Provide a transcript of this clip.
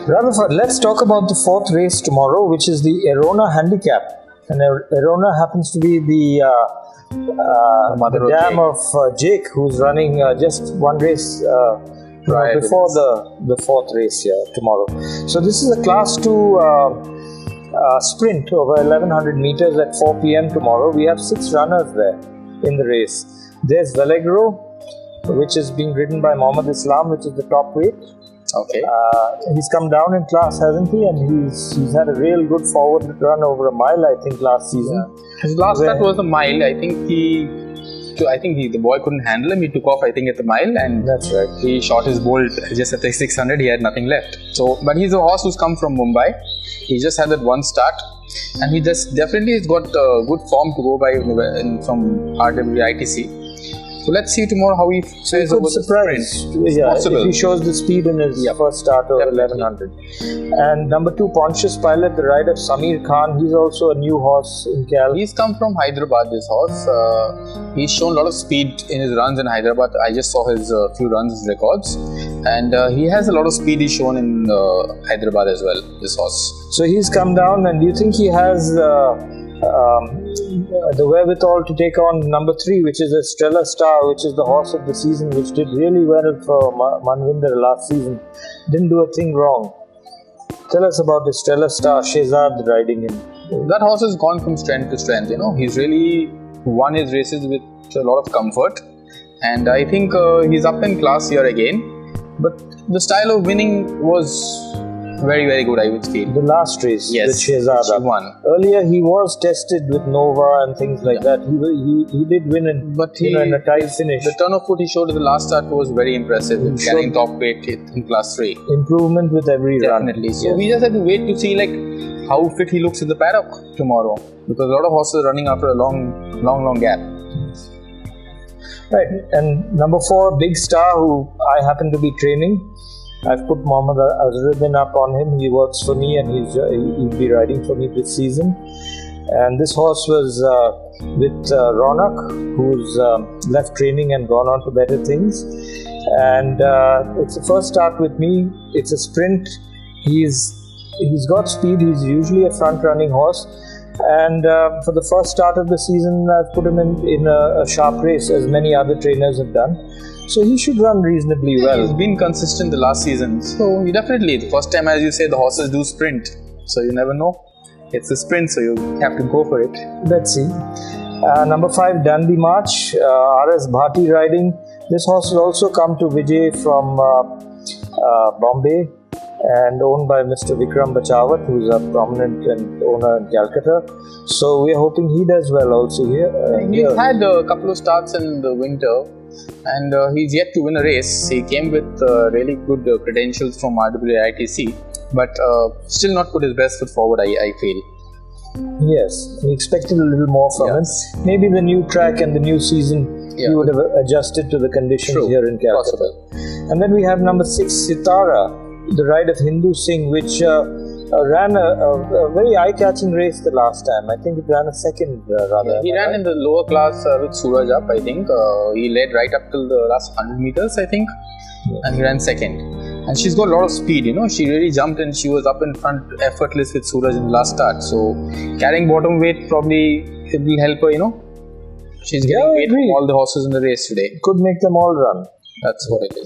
Rutherford, let's talk about the fourth race tomorrow, which is the Aerona Handicap. And Aerona happens to be the dam of Jake, who's running just one race before the fourth race here tomorrow. So this is a Class 2 sprint over 1100 meters at 4 p.m. tomorrow. We have 6 runners there in the race. There's Velegro, which is being ridden by Mohammad Islam, which is the top weight. Okay. He's come down in class, hasn't he? And he's had a real good forward run over a mile, I think, last season. Yeah. His last start was a mile. I think the boy couldn't handle him. He took off, I think, at the mile, and that's right. He shot his bolt just at the 600. He had nothing left. So, but he's a horse who's come from Mumbai. He just had that one start, and he just definitely has got good form to go by from RWITC. So let's see tomorrow how he fares over the sprint. Yeah, if he shows the speed in his first start over 1100. And number 2, Pontius Pilot, the rider of Samir Khan. He's also a new horse in Cal. He's come from Hyderabad, this horse. He's shown a lot of speed in his runs in Hyderabad. I just saw his few runs records. And he has a lot of speed he's shown in Hyderabad as well, this horse. So he's come down, and do you think he has the wherewithal to take on number 3, which is a Stellar Star, which is the horse of the season, which did really well for Manvinder last season? Didn't do a thing wrong. Tell us about the Stellar Star, Shehzad riding in. That horse has gone from strength to strength. He's really won his races with a lot of comfort, and I think he's up in class here again. But the style of winning was very, very good, I would feel. The last race with Shehzad won. Earlier he was tested with Nova and things like that. He did win in a tight finish. The turn of foot he showed in the last start was very impressive, carrying top weight in class 3. Improvement with every run. Definitely. So we just have to wait to see how fit he looks in the paddock tomorrow, because a lot of horses are running after a long gap. Right, and number 4, Big Star, who I happen to be training. I've put Mohammad Azruddin up on him. He works for me, and he'll be riding for me this season. And this horse was with Ronak, who's left training and gone on to better things. And it's the first start with me. It's a sprint. He's got speed. He's usually a front-running horse. And for the first start of the season, I've put him in a sharp race, as many other trainers have done. So he should run reasonably well. He's been consistent the last season. So definitely, the first time, as you say, the horses do sprint. So you never know. It's a sprint, so you have to go for it. Let's see. Number 5, Dandy March, RS Bhati riding. This horse has also come to Vijay from Bombay and owned by Mr. Vikram Bachawat, who's a prominent owner in Calcutta. So we're hoping he does well also here. He's had a couple of starts in the winter, and he's yet to win a race. He came with really good credentials from RWITC, but still not put his best foot forward, I feel. Yes, we expected a little more from him. Maybe the new track and the new season, he would have adjusted to the conditions here in Calcutta. Possible. And then we have number 6, Sitara, the ride of Hindu Singh, which ran a very eye-catching race the last time. I think it ran a second rather. He ran in the lower class with Suraj up, I think. He led right up till the last 100 meters, I think. And he ran second. And she's got a lot of speed, She really jumped, and she was up in front effortless with Suraj in the last start. So carrying bottom weight probably it will help her, She's getting weight from all the horses in the race today. Could make them all run. That's what it is.